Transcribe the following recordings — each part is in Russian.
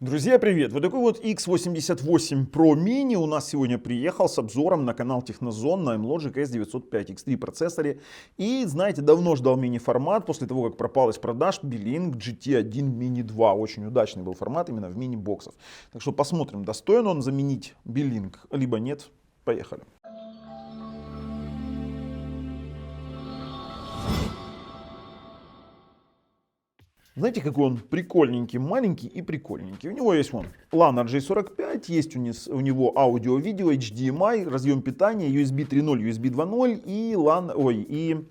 Друзья, привет! Вот такой вот X88 Pro Mini у нас сегодня приехал с обзором на канал Технозон на Amlogic S905 X3 процессоре. И знаете, давно ждал мини-формат после того, как пропал из продаж Beelink GT1 Mini 2. Очень удачный был формат именно в мини-боксах. Так что посмотрим, достоин он заменить Beelink, либо нет. Поехали! Знаете, какой он прикольненький, маленький и прикольненький. У него есть LAN RJ45, есть у него аудио-видео, HDMI, разъем питания, USB 3.0, USB 2.0 и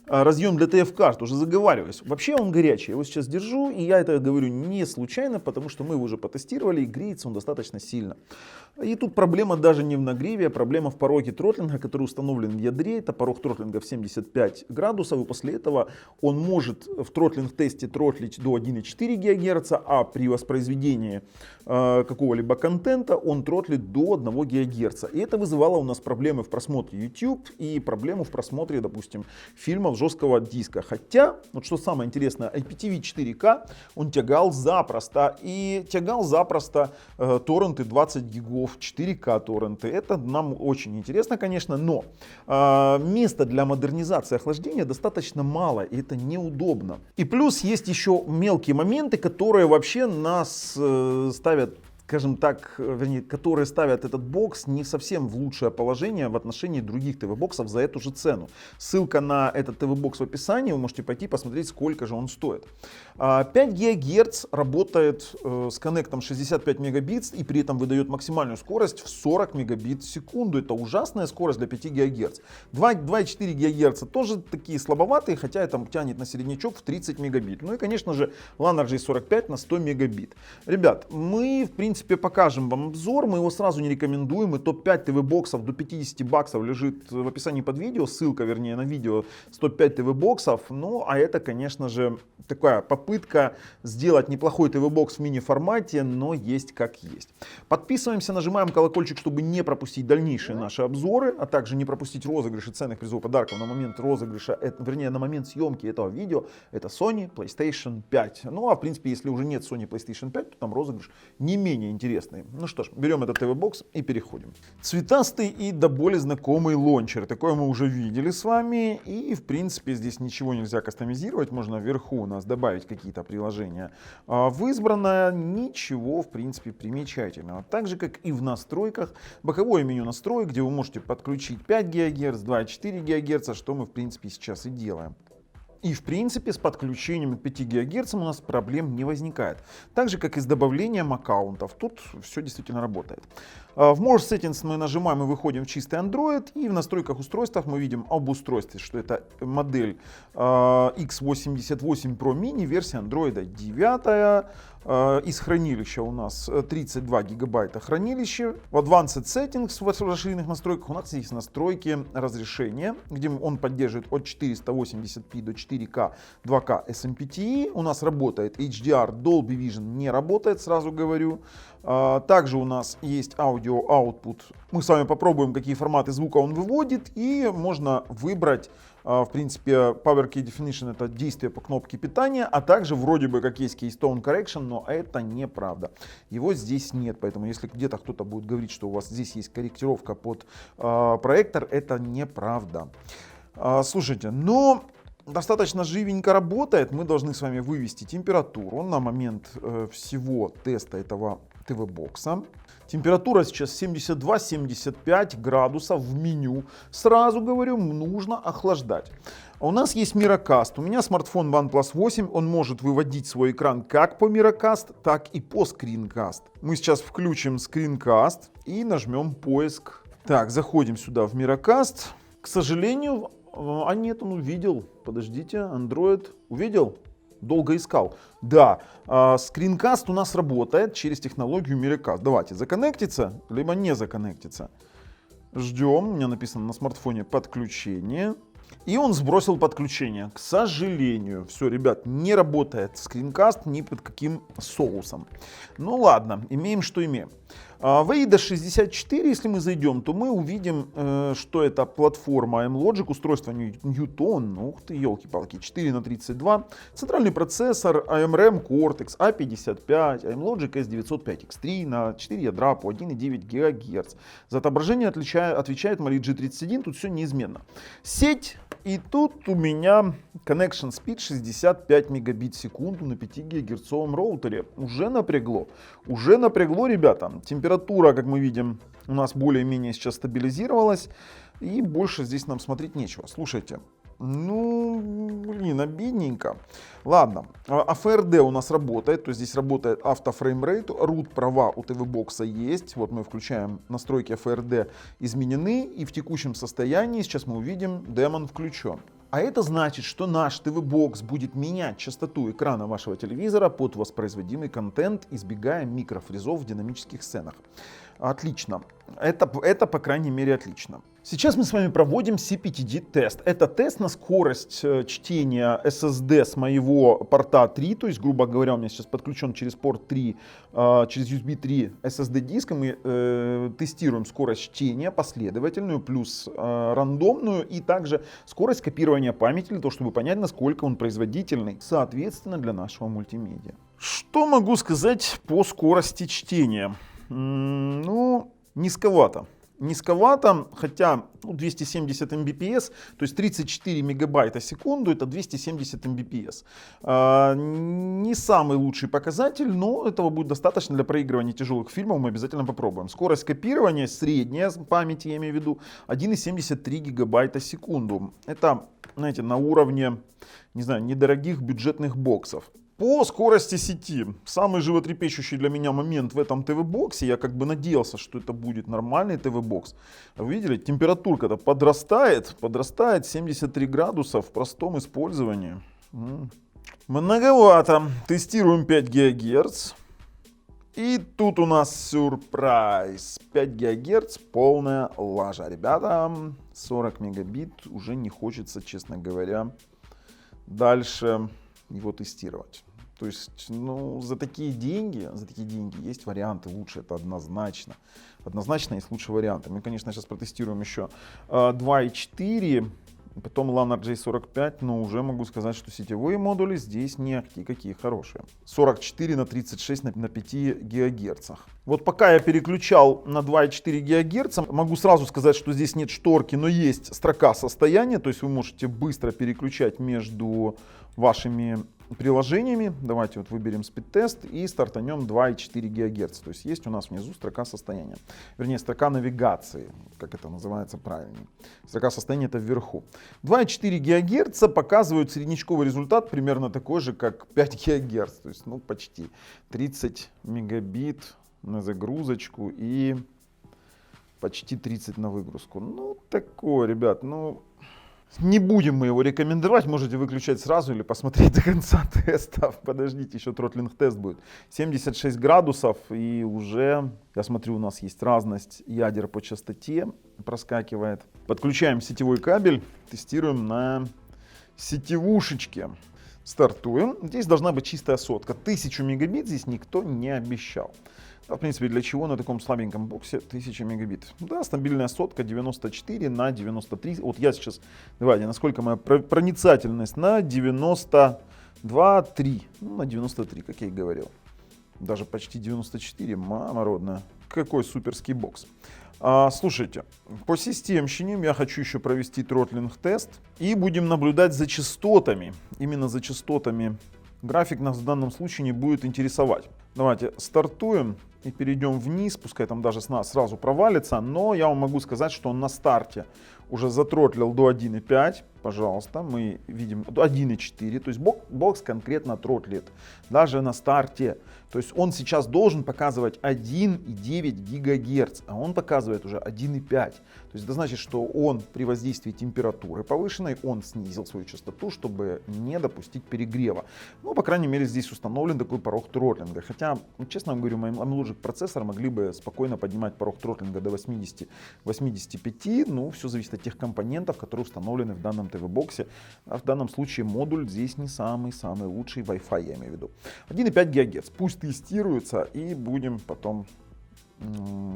разъем для TF-карт, уже заговариваюсь. Вообще он горячий, я его сейчас держу, и я это говорю не случайно, потому что мы его уже потестировали, и греется он достаточно сильно. И тут проблема даже не в нагреве, а проблема в пороге тротлинга, который установлен в ядре. Это порог тротлинга в 75 градусов, и после этого он может в тротлинг-тесте тротлить до 1,4 ГГц, а при воспроизведении какого-либо контента он тротлит до 1 ГГц. И это вызывало у нас проблемы в просмотре YouTube и проблему в просмотре, допустим, фильмов жесткого диска. Хотя, вот что самое интересное, IPTV 4К он тягал запросто. И тягал запросто торренты 20 гигов, 4К торренты. Это нам очень интересно, конечно, но места для модернизации охлаждения достаточно мало, и это неудобно. И плюс есть еще мелкие моменты, которые вообще нас ставят, скажем так, вернее, которые ставят этот бокс не совсем в лучшее положение в отношении других ТВ-боксов за эту же цену. Ссылка на этот ТВ-бокс в описании, вы можете пойти посмотреть, сколько же он стоит. 5 ГГц работает с коннектом 65 мегабит и при этом выдает максимальную скорость в 40 мегабит в секунду. Это ужасная скорость для 5 ГГц. 2,4 ГГц тоже такие слабоватые, хотя это тянет на середнячок в 30 мегабит. Ну и, конечно же, LAN RJ45 на 100 мегабит. Ребят, мы, в принципе, покажем вам обзор, мы его сразу не рекомендуем, и топ-5 ТВ-боксов до 50 баксов лежит в описании под видео, ссылка, вернее, на видео с топ-5 ТВ-боксов. Ну, а это, конечно же, такая попытка сделать неплохой ТВ-бокс в мини-формате, но есть как есть. Подписываемся, нажимаем колокольчик, чтобы не пропустить дальнейшие наши обзоры, а также не пропустить розыгрыши ценных призовых подарков на момент розыгрыша, вернее, на момент съемки этого видео. Это Sony PlayStation 5. Ну, а в принципе, если уже нет Sony PlayStation 5, то там розыгрыш не менее интересный. Ну что ж, берем этот ТВ-бокс и переходим. Цветастый и до боли знакомый лончер. Такое мы уже видели с вами. И в принципе здесь ничего нельзя кастомизировать. Можно вверху у нас добавить какие-то приложения. В избранное ничего в принципе примечательного. Так же как и в настройках. Боковое меню настроек, где вы можете подключить 5 ГГц, 2,4 ГГц, что мы в принципе сейчас и делаем. И в принципе с подключением к 5 ГГц у нас проблем не возникает. Так же как и с добавлением аккаунтов. Тут все действительно работает. В More Settings мы нажимаем и выходим в чистый Android. И в настройках устройств мы видим об устройстве, что это модель X88 Pro Mini, версия Android 9. Из хранилища у нас 32 гигабайта хранилища. В Advanced Settings в расширенных настройках у нас есть настройки разрешения, где он поддерживает от 480p до 4К 2К SMPTE. У нас работает HDR, Dolby Vision не работает, сразу говорю. Также у нас есть аудио output. Мы с вами попробуем, какие форматы звука он выводит, и можно выбрать, в принципе, Power Key Definition — это действие по кнопке питания, а также вроде бы как есть Keystone Correction, но это неправда. Его здесь нет, поэтому если где-то кто-то будет говорить, что у вас здесь есть корректировка под проектор, это неправда. Слушайте, но достаточно живенько работает. Мы должны с вами вывести температуру на момент всего теста этого ТВ-бокса. Температура сейчас 72-75 градусов в меню. Сразу говорю, нужно охлаждать. У нас есть Miracast. У меня смартфон OnePlus 8. Он может выводить свой экран как по Miracast, так и по Screencast. Мы сейчас включим Screencast и нажмем поиск. Так, заходим сюда в Miracast. К сожалению, нет, он увидел. Подождите, Android увидел? Долго искал. Да, скринкаст у нас работает через технологию Miracast. Давайте законнектиться, либо не законнектиться. Ждем. У меня написано на смартфоне подключение. И он сбросил подключение. К сожалению, все, ребят, не работает скринкаст ни под каким соусом. Ну ладно, имеем что имеем. Vaida 64, если мы зайдем, то мы увидим, что это платформа M-Logic, устройство Newton, ух ты, елки-палки, 4 на 32, центральный процессор AMRAM Cortex A55, M-Logic S905X3 на 4 ядра по 1,9 ГГц. За отображение отвечает Mali G31, тут все неизменно. Сеть, и тут у меня connection speed 65 мегабит в секунду на 5 гигагерцовом роутере. Уже напрягло, ребята. Температура, как мы видим, у нас более-менее сейчас стабилизировалась. И больше здесь нам смотреть нечего. Слушайте, обидненько. Ладно, FRD у нас работает, то есть здесь работает автофреймрейт, root права у TV-бокса есть. Вот мы включаем настройки FRD, изменены, и в текущем состоянии, сейчас мы увидим, демон включен. А это значит, что наш TV-бокс будет менять частоту экрана вашего телевизора под воспроизводимый контент, избегая микрофризов в динамических сценах. Отлично. Это по крайней мере отлично. Сейчас мы с вами проводим CPTD тест. Это тест на скорость чтения SSD с моего порта 3. То есть, грубо говоря, у меня сейчас подключен через порт 3, через USB 3 SSD диск. Мы тестируем скорость чтения последовательную, плюс рандомную, и также скорость копирования памяти, для того, чтобы понять, насколько он производительный, соответственно, для нашего мультимедиа. Что могу сказать по скорости чтения? Низковато. Хотя 270 Mbps, то есть 34 мегабайта в секунду, это 270 Mbps. Не самый лучший показатель, но этого будет достаточно для проигрывания тяжелых фильмов, мы обязательно попробуем. Скорость копирования, средняя памяти, я имею в виду, 1,73 гигабайта в секунду. Это, знаете, на уровне, не знаю, недорогих бюджетных боксов. По скорости сети, самый животрепещущий для меня момент в этом ТВ-боксе, я как бы надеялся, что это будет нормальный ТВ-бокс. Вы видели, температурка-то подрастает 73 градуса в простом использовании. Многовато. Тестируем 5 ГГц. И тут у нас сюрприз. 5 ГГц, полная лажа. Ребята, 40 мегабит, уже не хочется, честно говоря, дальше его тестировать. То есть, за такие деньги есть варианты лучше, это однозначно. Однозначно есть лучшие варианты. Мы, конечно, сейчас протестируем еще 2.4, потом LAN RJ45, но уже могу сказать, что сетевые модули здесь не какие хорошие. 44 на 36 на 5 ГГц. Вот пока я переключал на 2,4 ГГц, могу сразу сказать, что здесь нет шторки, но есть строка состояния, то есть вы можете быстро переключать между вашими приложениями. Давайте вот выберем спид-тест и стартанем 2,4 ГГц. То есть есть у нас внизу строка состояния. Вернее, строка навигации, как это называется правильно. Строка состояния это вверху. 2,4 ГГц показывают среднячковый результат примерно такой же, как 5 ГГц. То есть, почти 30 мегабит на загрузочку и почти 30 на выгрузку. Такое, ребят, не будем мы его рекомендовать, можете выключать сразу или посмотреть до конца теста. Подождите, еще тротлинг-тест будет. 76 градусов, и уже, я смотрю, у нас есть разность ядер по частоте, проскакивает. Подключаем сетевой кабель, тестируем на сетевушечке. Стартуем. Здесь должна быть чистая сотка. 1000 мегабит здесь никто не обещал. В принципе, для чего на таком слабеньком боксе 1000 мегабит? Да, стабильная сотка 94 на 93. Вот я сейчас, давайте, насколько моя проницательность? На 92,3. На 93, как я и говорил. Даже почти 94, мама родная. Какой суперский бокс. Слушайте, по системщине я хочу еще провести тротлинг-тест. И будем наблюдать за частотами. Именно за частотами. График нас в данном случае не будет интересовать. Давайте стартуем и перейдем вниз. Пускай там даже сразу провалится. Но я вам могу сказать, что он на старте уже затротлил до 1.5. Пожалуйста, мы видим 1.4. То есть бокс конкретно тротлит. Даже на старте. То есть он сейчас должен показывать 1.9 ГГц. А он показывает уже 1.5. То есть это значит, что он при воздействии температуры повышенной, он снизил свою частоту, чтобы не допустить перегрева. По крайней мере, здесь установлен такой порог тротлинга. Хотя, честно вам говорю, AMLogic процессор могли бы спокойно поднимать порог тротлинга до 80-85. Все зависит от тех компонентов, которые установлены в данном ТВ-боксе. А в данном случае модуль здесь не самый лучший, Wi-Fi я имею в виду. 1.5 ГГц. Пусть тестируется, и будем потом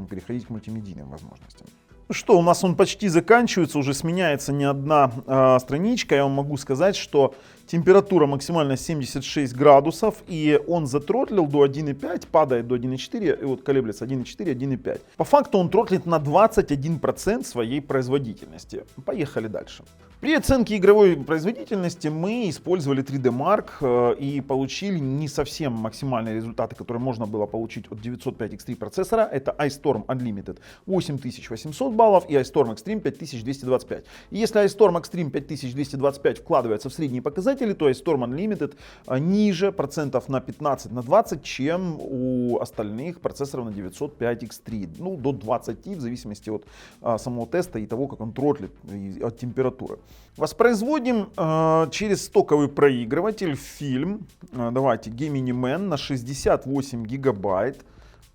переходить к мультимедийным возможностям. Ну что, у нас он почти заканчивается, уже сменяется не одна страничка. Я вам могу сказать, что температура максимально 76 градусов, и он затротлил до 1,5, падает до 1,4, и вот колеблется 1,4, 1,5. По факту он тротлит на 21% своей производительности. Поехали дальше. При оценке игровой производительности мы использовали 3D Mark и получили не совсем максимальные результаты, которые можно было получить от 905 X3 процессора. Это iStorm Unlimited 8800 баллов и iStorm Extreme 5225. И если iStorm Extreme 5225 вкладывается в средние показатели, то iStorm Unlimited ниже процентов на 15-20, чем у остальных процессоров на 905 X3. Ну, до 20 в зависимости от самого теста и того, как он тротлит, от температуры. Воспроизводим через стоковый проигрыватель фильм, давайте, Gemini Man на 68 гигабайт.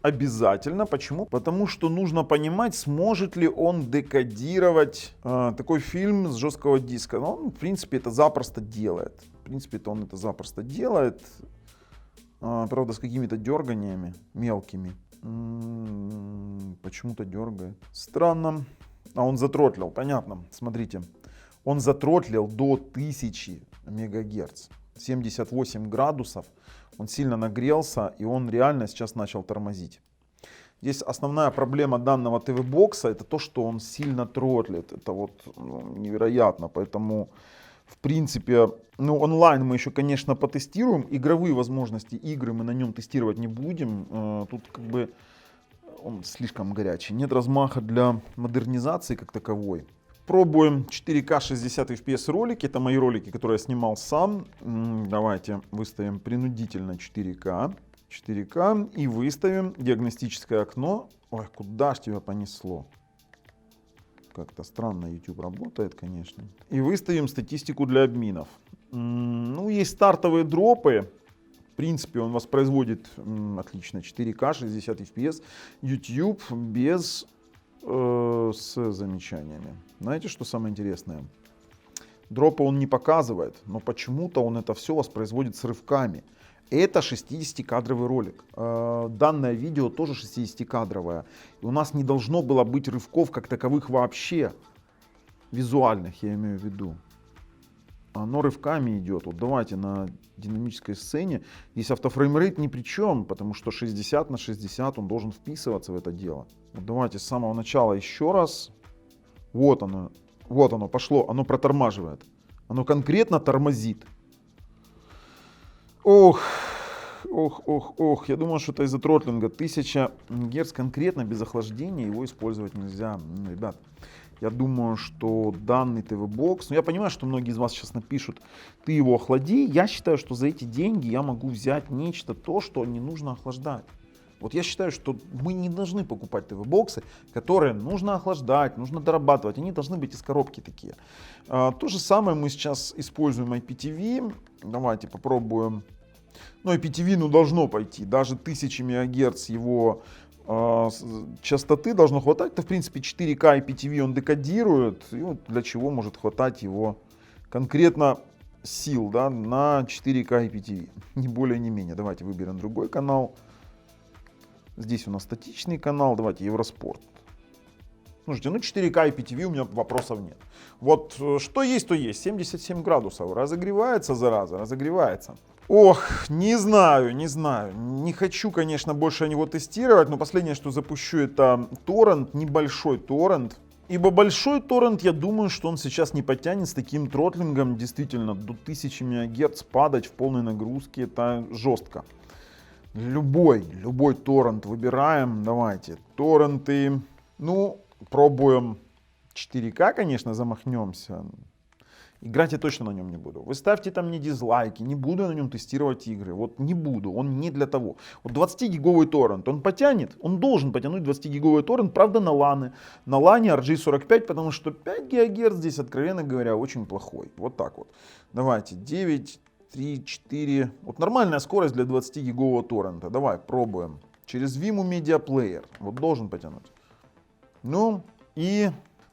Обязательно. Почему? Потому что нужно понимать, сможет ли он декодировать такой фильм с жесткого диска. Но он, в принципе, это запросто делает. В принципе, он это запросто делает. Правда, с какими-то дерганиями мелкими. Почему-то дергает. Странно. А он затротлил, понятно. Смотрите. Он затротлил до 1000 мегагерц. 78 градусов. Он сильно нагрелся, и он реально сейчас начал тормозить. Здесь основная проблема данного ТВ-бокса это то, что он сильно тротлит. Это вот невероятно. Поэтому, в принципе, онлайн мы еще, конечно, потестируем. Игровые возможности игры мы на нем тестировать не будем. Тут как бы он слишком горячий. Нет размаха для модернизации как таковой. Пробуем 4К 60 FPS ролики. Это мои ролики, которые я снимал сам. Давайте выставим принудительно 4К. 4К и выставим диагностическое окно. Ой, куда ж тебя понесло? Как-то странно YouTube работает, конечно. И выставим статистику для админов. Ну, есть стартовые дропы. В принципе, он воспроизводит отлично 4К 60 FPS. YouTube без... с замечаниями. Знаете, что самое интересное? Дропы он не показывает, но почему-то он это все воспроизводит с рывками. Это 60-кадровый ролик. Данное видео тоже 60-кадровое. И у нас не должно было быть рывков как таковых вообще. Визуальных, я имею в виду. Оно рывками идет. Вот давайте на динамической сцене. Здесь автофреймрейт ни при чем, потому что 60 на 60 он должен вписываться в это дело. Вот давайте с самого начала еще раз. Вот оно пошло, оно протормаживает. Оно конкретно тормозит. Ох, я думал, что это из-за тротлинга. 1000 Гц конкретно без охлаждения его использовать нельзя. Ребят, я думаю, что данный ТВ-бокс, я понимаю, что многие из вас сейчас напишут, ты его охлади. Я считаю, что за эти деньги я могу взять нечто, то, что не нужно охлаждать. Вот я считаю, что мы не должны покупать ТВ-боксы, которые нужно охлаждать, нужно дорабатывать. Они должны быть из коробки такие. То же самое мы сейчас используем IPTV. Давайте попробуем. IPTV должно пойти. Даже 1000 МГц его частоты должно хватать. Это в принципе 4К IPTV он декодирует. И вот для чего может хватать его конкретно сил, да, на 4К IPTV. Не более, не менее. Давайте выберем другой канал. Здесь у нас статичный канал, давайте Евроспорт. Слушайте, 4К IPTV у меня вопросов нет. Вот что есть, то есть. 77 градусов. Разогревается, зараза, разогревается. Ох, не знаю. Не хочу, конечно, больше его тестировать, но последнее, что запущу, это торрент, небольшой торрент. Ибо большой торрент, я думаю, что он сейчас не потянет с таким тротлингом. Действительно, до 1000 МГц падать в полной нагрузке, это жестко. Любой торрент выбираем. Давайте. Торренты. Пробуем 4К, конечно, замахнемся. Играть я точно на нем не буду. Вы ставьте там мне дизлайки. Не буду я на нем тестировать игры. Вот не буду. Он не для того. Вот 20-гиговый торрент. Он потянет. Он должен потянуть 20-гиговый торрент. Правда, на лане. На лане RJ45, потому что 5 ГГц здесь, откровенно говоря, очень плохой. Вот так вот. Давайте. 9, 3, 4. Вот нормальная скорость для 20-гигового торрента. Давай, пробуем. Через Vimeo Media Player. Вот должен потянуть.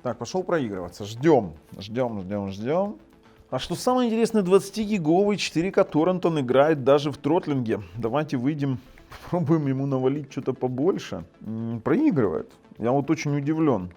Так, пошел проигрываться. Ждем. А что самое интересное, 20-гиговый 4К торрент он играет даже в тротлинге. Давайте выйдем Пробуем ему навалить что-то побольше. Проигрывает. Я вот очень удивлен.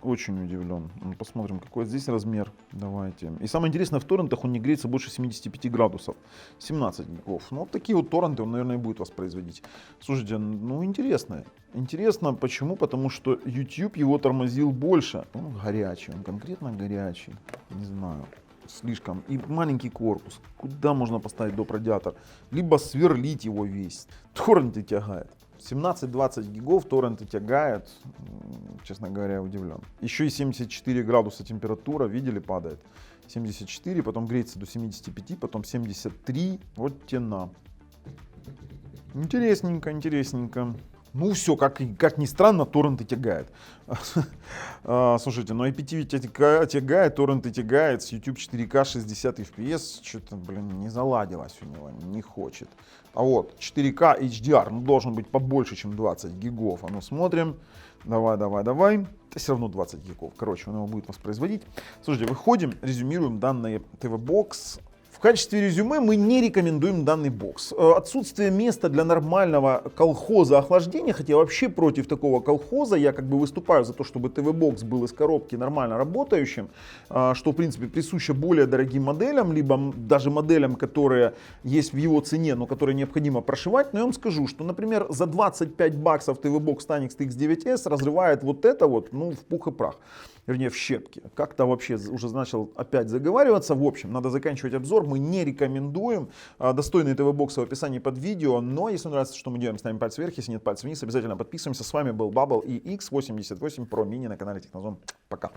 Очень удивлен. Посмотрим, какой здесь размер. Давайте. И самое интересное, в торрентах он не греется больше 75 градусов. 17 гигов. Ну, вот такие вот торренты он, наверное, и будет воспроизводить. Слушайте, ну, интересно. Интересно, почему? Потому что YouTube его тормозил больше. Он горячий, он конкретно горячий. Не знаю. Слишком. И маленький корпус. Куда можно поставить доп. Радиатор? Либо сверлить его весь. Торренты тягает. 17-20 гигов торренты тягает. Честно говоря, удивлен. Еще и 74 градуса температура, видели, падает. 74, потом греется до 75, потом 73. Вот тена. Интересненько, интересненько. Ну все, как ни странно, торренты тягает. Слушайте, ну IPTV тягает, торренты тягает, с YouTube 4К 60 FPS, что-то, блин, не заладилось у него, не хочет. А вот 4К HDR, ну должен быть побольше, чем 20 гигов. А ну смотрим, давай. Да все равно 20 гигов, короче, он его будет воспроизводить. Слушайте, выходим, резюмируем данные TV-бокс. В качестве резюме мы не рекомендуем данный бокс. Отсутствие места для нормального колхоза охлаждения, хотя я вообще против такого колхоза, я как бы выступаю за то, чтобы ТВ-бокс был из коробки нормально работающим, что в принципе присуще более дорогим моделям, либо даже моделям, которые есть в его цене, но которые необходимо прошивать. Но я вам скажу, что, например, за 25 баксов ТВ-бокс Tanix TX9S разрывает вот это вот, ну, в пух и прах. Вернее, в щепки. Как-то вообще уже начал опять заговариваться. В общем, надо заканчивать обзор. Мы не рекомендуем. Достойные ТВ-боксы в описании под видео. Но если нравится, что мы делаем, ставим палец вверх. Если нет, палец вниз. Обязательно подписываемся. С вами был Bubble и X88 Pro Mini на канале Технозон. Пока.